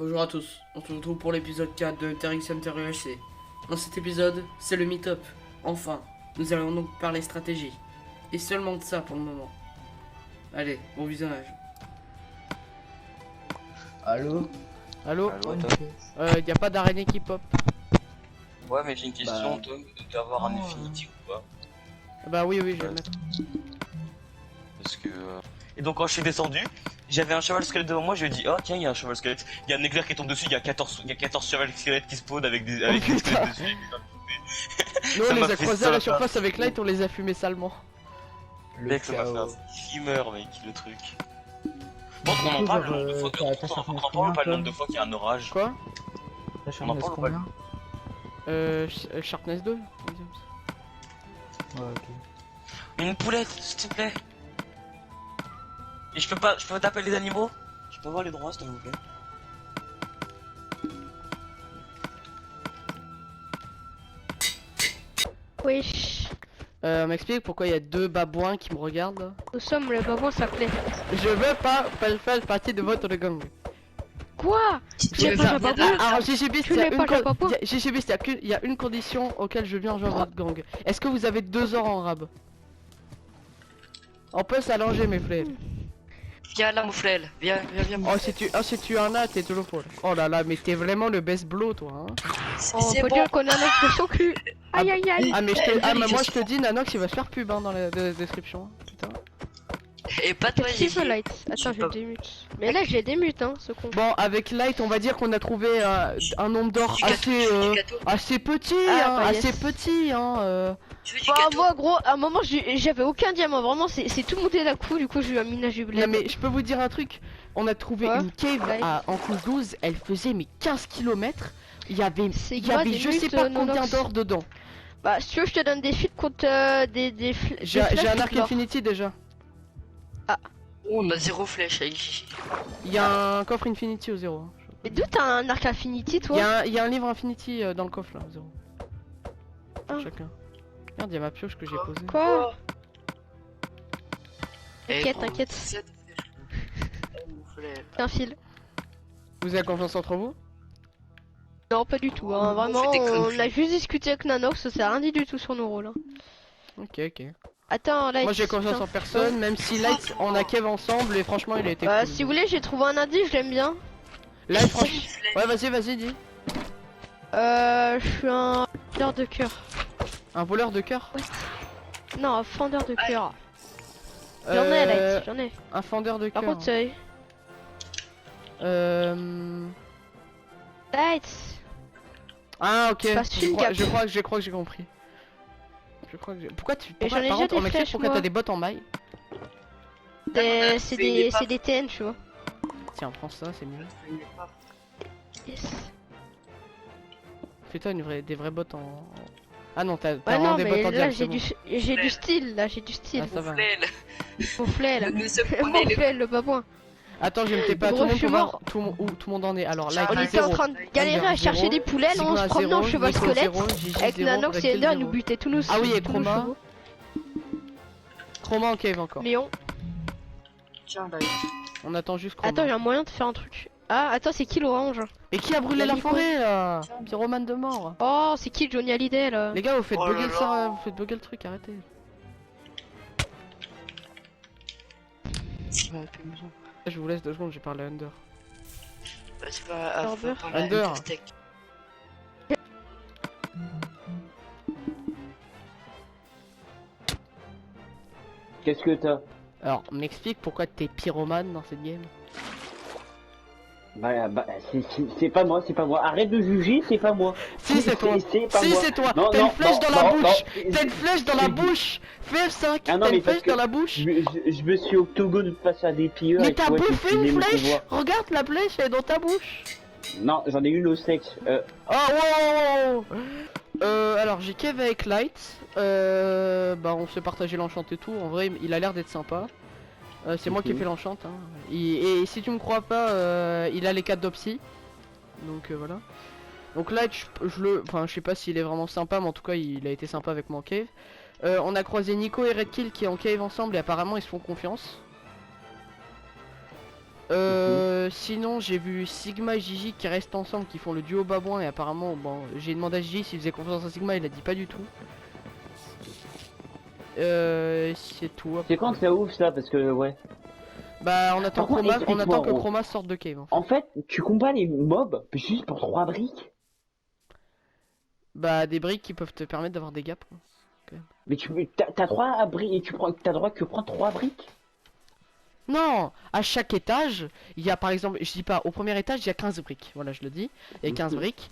Bonjour à tous, on se retrouve pour l'épisode 4 de TRX Center UHC. Dans cet épisode, c'est le meet-up. Enfin, nous allons donc parler stratégie. Et seulement de ça pour le moment. Allez, bon visionnage. Allô? Allô? Allô, Y a pas d'araignée qui pop. Ouais, mais j'ai une question, Bah. toi, d'avoir un Oh. Infinity ou pas? Bah oui, je vais le mettre. Parce que. Et donc, quand je suis descendu, j'avais un cheval squelette devant moi, je lui ai dit, oh tiens, il y a un cheval squelette. Il y a un éclair qui tombe dessus, il y a 14 cheval squelettes qui spawnent avec des putain. squelettes dessus. Nous Ça on m'a les a fait croisés ça, à la ça. surface avec Light, on les a fumés salement. Mec, ça m'a fait un skimmer, mec, le truc. Bon, on en parle le nombre de fois t'as on en parle pas le nombre de fois qu'il y a un orage. Quoi? T'as On en changé parle combien? Sharpness 2. Ouais, ok. Une poulette, s'il te plaît. Et je peux taper les animaux? Je peux avoir les droits, s'il vous plaît. Wesh, M'explique pourquoi il y a deux babouins qui me regardent. nous sommes le babouin s'appelait. Je veux pas faire partie de votre gang. Quoi? Tu n'es Ça- pas un babouin? Alors GGB, Tu n'es pas un babouin? il y a une condition auquel je viens rejoindre votre gang. Est-ce que vous avez 2 heures en rab? On peut s'allonger mes frères. Viens là, Mouflel, viens. Oh si tu en as, t'es toujours fort. Oh là là, mais t'es vraiment le best blow toi hein. On C'est peut bon. dire qu'on a un de son cul. Aïe aïe aïe. Ah mais Allez, moi je je te dis Nanox il va se faire pub hein, dans la description. Putain. Et pas toi, Qui veut Gigi. light? Attends, j'ai des mutes. Mais là j'ai des mutes hein, ce con. Bon avec Light on va dire qu'on a trouvé un nombre d'or Du gâteau, assez petit Ah, hein, bah, assez yes. petit hein. Tu veux du Bah gâteau? moi gros, à un moment j'avais aucun diamant, vraiment c'est tout monté d'un coup, du coup j'ai eu un minage du blé. Non mais je peux vous dire un truc, on a trouvé Ouais. une cave Ouais. en couche 12, elle faisait mais 15 km. Il y avait moi, des je sais mutes, pas combien Nonox. d'or dedans. Bah si tu veux je te donne des feats contre des J'ai flèches un contre arc l'or. infinity déjà. Oh, on a 0 flèche avec Gigi. Il y a un coffre infinity au 0. hein. Mais d'où t'as un arc infinity Il toi? y a un livre infinity dans le coffre là, au 0. Ah. Chacun. Regarde, il y a ma pioche que j'ai posée. Quoi? Eh, T'inquiète, gros, t'inquiète. 7 flèches. Eh, Mouflel. Un fil. Vous avez confiance entre vous? Non pas du tout, hein. Oh, Vraiment fais des on conneries. a juste discuté avec Nanox, ça s'est rien dit du tout sur nos rôles. Hein. Ok. Attends, Light. Moi j'ai confiance en personne, même si Light on a Kev ensemble et franchement il a été cool. Si vous voulez, j'ai trouvé un indice, je l'aime bien. Light franchement. Ouais vas-y dis. Je suis un vendeur de cœur. Un voleur de cœur? Non, un fendeur de cœur. J'en ai, Light, j'en ai. Un fendeur de Par cœur. contre, Light. Ah ok, passe une cape. je crois que j'ai compris. Pourquoi Mais j'en ai par déjà contre, des on m'explique flèches, pourquoi moi. t'as des bottes en maille? C'est des des TN, tu vois. Tiens, prends ça, c'est mieux. Yes. Fais-toi des vraies bottes en... Ah non, t'as Ouais, vraiment non, des bottes mais en là, diable, j'ai du style, là, j'ai du style. Ah, ça va. Mouflel. Mon flêle. Nous sommes Mon flêle, le babouin. Attends, je vais me taper à Gros, tout le monde je suis pour voir mort. où tout le monde en est. Alors là, On était en train de galérer à chercher des poulets, là, on se promenait en cheval squelette. Avec Nanox et Ender, nous butait tous nos Ah oui, et tous nos Chroma. chevaux. Chroma en cave encore. Léon. Tiens, là. On attend juste Chroma. Attends, j'ai un moyen de faire un truc. Ah, attends, c'est qui l'orange? Et qui a brûlé Il a la mis forêt là? Pyromane de mort. Oh, c'est qui Johnny Hallyday, là? Les gars, vous faites Oh bugger là le là. serveur, vous faites bugger le truc, arrêtez. Bon, plus besoin. Je vous laisse 2 secondes, j'ai parlé à Under. Bah, c'est pas. Herbert. faut parler à Under. Steak. Qu'est-ce que t'as? Alors, m'explique pourquoi t'es pyromane dans cette game. C'est pas moi, c'est pas moi. Arrête de juger, c'est pas moi. Si, c'est toi. C'est pas Si, moi. c'est toi. Non, T'as une non, flèche non, dans la non, bouche. non. T'as une flèche dans la bouche. Fais F5. Ah non, T'as mais une parce flèche que dans la bouche. Je me suis octogone face à des pilleurs. Mais et tu t'as vois, j'ai bouffé utilisé une mon flèche. pouvoir. Regarde la flèche, elle est dans ta bouche. Non, j'en ai une au sexe. Oh, wow. Alors, j'ai Kev avec Light. Bah, on s'est partagé l'enchant et tout. En vrai, il a l'air d'être sympa. C'est moi qui ai fait l'enchant. Hein. Et si tu me crois pas, il a les 4 d'Opsy. Donc voilà. Donc Light, je sais pas s'il est vraiment sympa, mais en tout cas, il a été sympa avec moi en cave. On a croisé Nico et Redkill qui est en cave ensemble et apparemment ils se font confiance. Sinon j'ai vu Sigma et Gigi qui restent ensemble, qui font le duo babouin et apparemment bon j'ai demandé à Gigi s'il faisait confiance à Sigma, il a dit pas du tout. C'est tout. C'est quand ça ouvre ça parce que ouais. Bah on attend, Par contre, on attend que explique-moi, Chroma sorte de cave. En fait, tu combats les mobs juste pour 3 briques. Bah des briques qui peuvent te permettre d'avoir des gaps. Mais t'as 3 briques et t'as droit que prendre 3 briques. Non, à chaque étage, il y a par exemple, je dis pas, au premier étage il y a 15 briques, voilà je le dis, il y a 15 briques.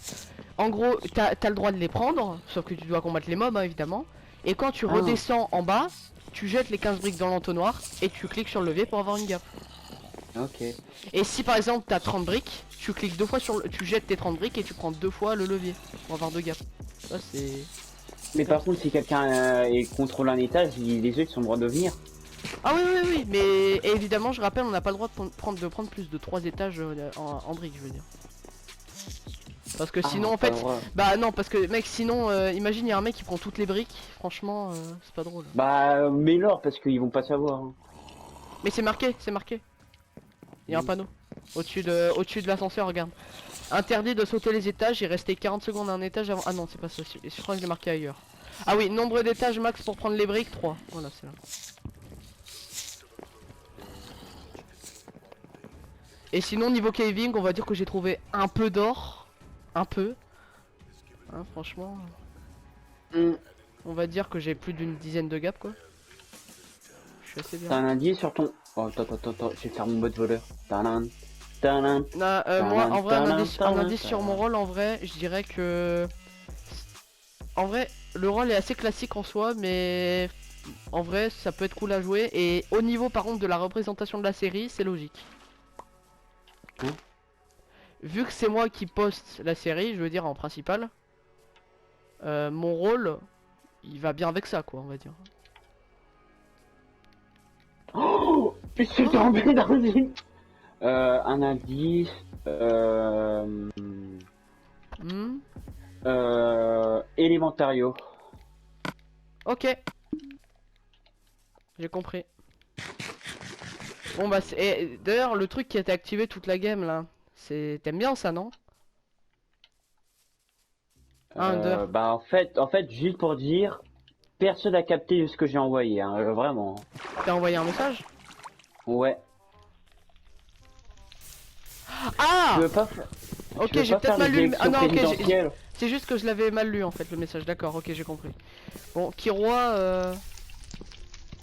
En gros, t'as le droit de les prendre, sauf que tu dois combattre les mobs hein, évidemment. Et quand tu redescends en bas, tu jettes les 15 briques dans l'entonnoir et tu cliques sur le levier pour avoir une gap. Ok. Et si par exemple t'as 30 briques, tu cliques 2 fois sur le... tu jettes tes 30 briques et tu prends 2 fois le levier pour avoir 2 gaps. Ça c'est... Mais par contre, si quelqu'un contrôle un étage, les autres sont le droit de venir. Ah oui, mais évidemment je rappelle on n'a pas le droit de prendre plus de 3 étages en briques je veux dire. Parce que sinon en fait, bah non parce que mec sinon imagine il y a un mec qui prend toutes les briques, franchement c'est pas drôle. Bah mets-leur parce qu'ils vont pas savoir. Hein. Mais c'est marqué, il y a un panneau au-dessus de l'ascenseur, regarde. Interdit de sauter les étages et rester 40 secondes à un étage avant... Ah non c'est pas ça, je crois que je l'ai marqué ailleurs. Ah oui, nombre d'étages max pour prendre les briques, 3. Voilà c'est là. Et sinon niveau caving on va dire que j'ai trouvé un peu d'or. Un peu. Hein, franchement. On va dire que j'ai plus d'une dizaine de gaps quoi. Je suis assez bien. T'as un indice sur ton... Oh attends, je vais faire mon mode voleur. Moi en vrai un indice sur mon rôle en vrai je dirais que... En vrai le rôle est assez classique en soi mais... En vrai ça peut être cool à jouer et au niveau par contre de la représentation de la série c'est logique. Vu que c'est moi qui poste la série, je veux dire en principal, mon rôle, il va bien avec ça quoi, on va dire. Oh, je suis tombé dans une... un indice... Elementario. Ok. J'ai compris. Bon bah c'est... D'ailleurs le truc qui a été activé toute la game là, c'est... T'aimes bien ça non? Bah en fait juste pour dire, personne n'a capté ce que j'ai envoyé, hein, vraiment. T'as envoyé un message? Ouais. Ah Tu veux pas ok j'ai peut-être mal lu. Ah non ok c'est juste que je l'avais mal lu en fait le message, d'accord, ok j'ai compris. Bon Kiroa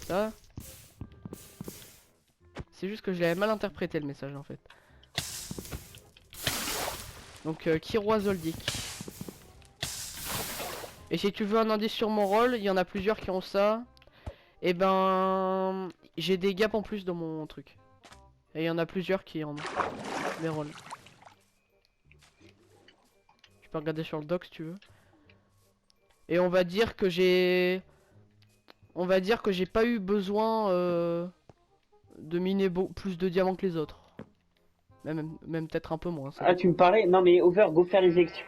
ça. C'est juste que je l'avais mal interprété le message en fait. Donc Kiroa Zoldyck. Et si tu veux un indice sur mon rôle, il y en a plusieurs qui ont ça. Et ben j'ai des gaps en plus dans mon truc. Et il y en a plusieurs qui en ont des rôles. Tu peux regarder sur le doc si tu veux. Et on va dire que j'ai... On va dire que j'ai pas eu besoin de miner plus de diamants que les autres. Même peut-être un peu moins. Ça. Ah tu me parlais? Non mais Over, go faire les élections.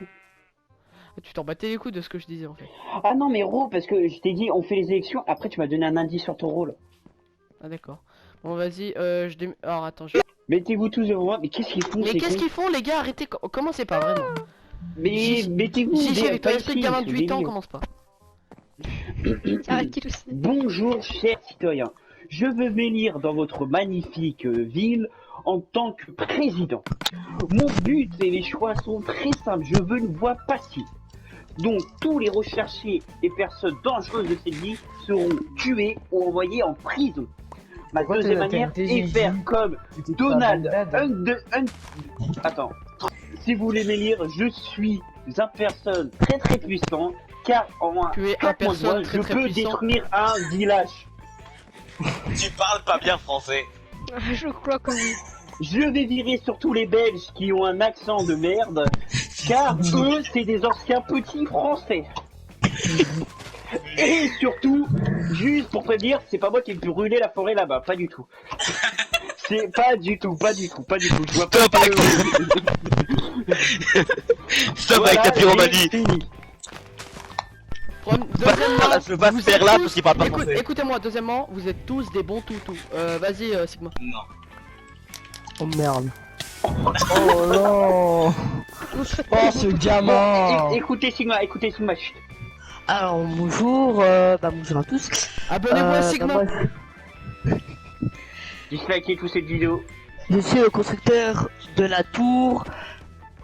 Ah, tu t'en battais les couilles de ce que je disais en fait. Ah non mais Ro, parce que je t'ai dit on fait les élections, après tu m'as donné un indice sur ton rôle. Ah d'accord. Bon vas-y, alors attends, Mettez-vous tous devant moi, mais qu'est-ce qu'ils font? Mais qu'est-ce qu'ils font les gars? Arrêtez, commencez pas vraiment. Mais mettez-vous... Si avec ton esprit de gamin de 8 ans, commence pas. Bonjour chers citoyens, je veux m'élire dans votre magnifique ville en tant que président. Mon but et les choix sont très simples, je veux une voie passive. Donc tous les recherchés et personnes dangereuses de cette ville seront tués ou envoyés en prison. Ma deuxième manière est faire comme Donald Attends. Si vous voulez m'élire, je suis une personne très puissante, car en moins tu es un personne très, je peux détruire un village. Tu parles pas bien français. Je crois que oui. Je vais virer sur tous les Belges qui ont un accent de merde, car eux, c'est des anciens petits français. Et surtout, juste pour te dire, c'est pas moi qui ai pu brûler la forêt là-bas, pas du tout. C'est pas du tout. Je vois pas. Stop avec ta pyromanie. Deuxièmement, je veux pas faire là parce qu'il parle pas français. Écoutez-moi, deuxièmement, vous êtes tous des bons toutous. Vas-y, Sigma. Non. Oh merde. Oh non. Oh ce gamin. Écoutez Sigma, chut. Alors bonjour, bonjour à tous. Abonnez-vous à Sigma. moi, Dislikez tous cette vidéo. je suis le constructeur de la tour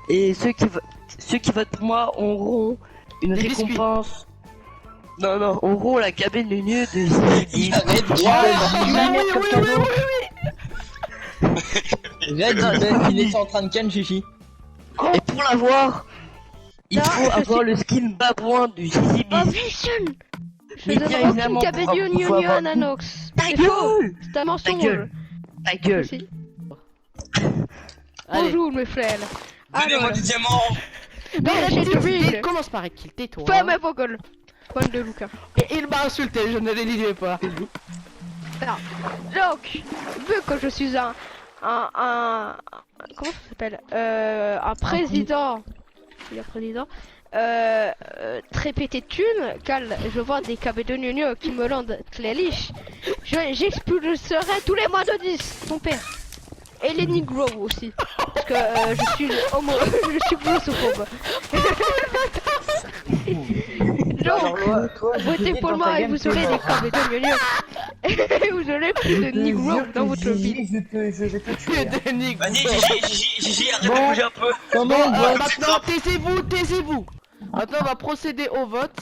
et ceux qui votent pour moi auront une Des biscuits. récompense. Non, auront la cabine de nuit de Zizi. Il était en train de ken Chichi. Et pour l'avoir, il Non, faut je avoir suis- le skin babouin du Zizi. Oh, Vision. Je Mais ne bien donnerai aucune évidemment, cabine faut union avoir- à Nanox. Ta gueule. C'est un Ta mensonge. gueule. Ta gueule. Aussi. Allez. Bonjour mes frères. Donnez-moi des diamants. Non, j'ai de ville. Commence par kill, tais-toi. Fais mes vocals. Point de Luca. Et il m'a insulté, je ne l'éliminerai pas. Donc, vu que je suis un comment ça s'appelle un président, je veux dire président, très pété de thunes, car je vois des cabets de Nuno qui me rendent très riche. J'expulserai tous les mois de 10 ton père. Et les Negro aussi. Parce que je suis homo, je suis glossophobe. Donc, votez pour moi et vous aurez des cabets de Nuno. Et vous aurez plus de Negro dans votre vie. Je vais te tuer. Que de Nick. Vas-y, Gigi, arrête de bouger un peu. Comment Bon, on vote maintenant, taisez-vous. Maintenant, on va procéder au vote.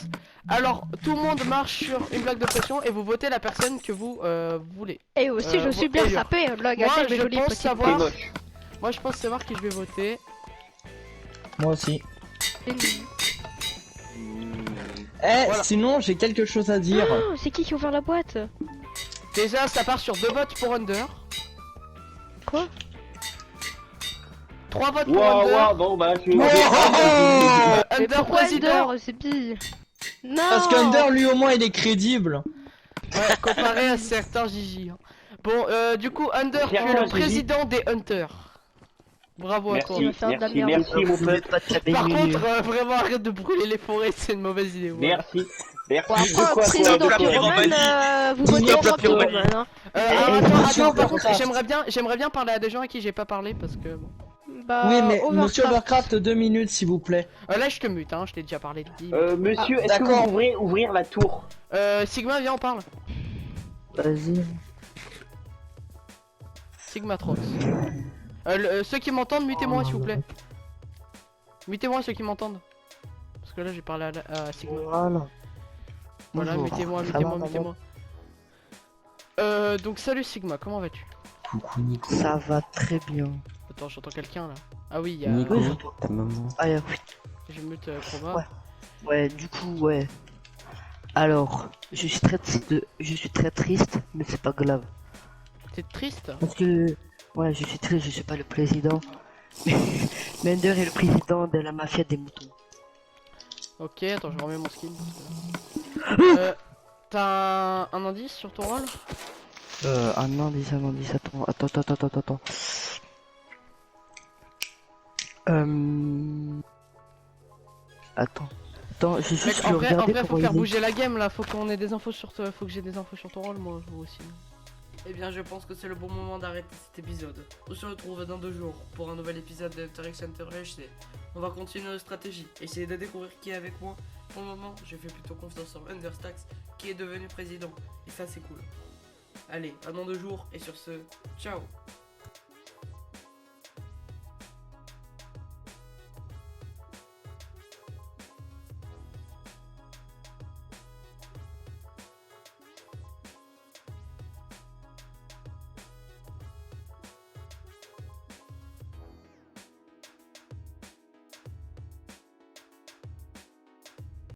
Alors, tout le monde marche sur une plaque de pression et vous votez la personne que vous voulez. Et aussi, je suis bien élire. sapé. Là, Moi, regardez mes je jolies pense petites savoir. fesses. Moi, je pense savoir qui je vais voter. Moi aussi. Oh, Voilà. Sinon j'ai quelque chose à dire. c'est qui a ouvert la boîte? Déjà, ça part sur 2 votes pour Under. Quoi? 3 votes pour Waouh, Under. bon bah je Mais Under pourquoi président. Under? C'est pire. Non. Parce qu'Under lui au moins il est crédible. Ouais, comparé à certains Gigi. hein. Bon, du coup, Under, tu es Clairement, le Gigi. président des Hunters. Bravo à toi. Merci, faire de la merci, merde. merci mon pote. Pas de cabine Par de nuit. contre, vraiment, arrête de brûler les forêts, c'est une mauvaise idée. voilà. Merci. Bon, Merci. De après, quoi, président de quoi pyromane, vous votez Stop pour la pyromanie. pyromane, hein. Attends, par contre, Overcraft. j'aimerais bien parler à des gens à qui j'ai pas parlé parce que bon. Bah, Oui mais Overcraft. Monsieur Overcraft 2 minutes s'il vous plaît. Là, je te mute, hein, je t'ai déjà parlé de 10. Monsieur, est-ce que d'accord. vous pouvez ouvrir la tour? Sigma, viens, on parle. Vas-y. Sigma Trox. Ceux qui m'entendent, mutez-moi s'il vous plaît. Mutez-moi ceux qui m'entendent. Parce que là, j'ai parlé à Sigma. Voilà. Voilà, Bonjour. mutez-moi, Ça va, mutez-moi. Donc, salut Sigma, comment vas-tu? Ça va très bien. Attends, j'entends quelqu'un là. Ah oui, il y a. Oui, j'entends. Ah, oui. J'ai mute Chroma. Ouais. Ouais, du coup, ouais. Alors, je suis très triste, mais c'est pas grave. T'es triste? Parce que, ouais, je suis triste, je suis pas le président. Mais Ender est le président de la mafia des moutons. Ok, attends, je remets mon skin. Parce que... T'as un indice sur ton rôle? Un indice, attends. Attends, je suis Mec, en vrai, regarder faut comment faire il est. bouger la game là, faut qu'on ait des infos sur toi, faut que j'ai des infos sur ton rôle, moi aussi. Eh bien, je pense que c'est le bon moment d'arrêter cet épisode. On se retrouve dans 2 jours pour un nouvel épisode de Hunter x Hunter HD. On va continuer nos stratégies, essayer de découvrir qui est avec moi. Pour le moment, je fais plutôt confiance en Understax qui est devenu président. Et ça, c'est cool. Allez, à dans 2 jours et sur ce, ciao.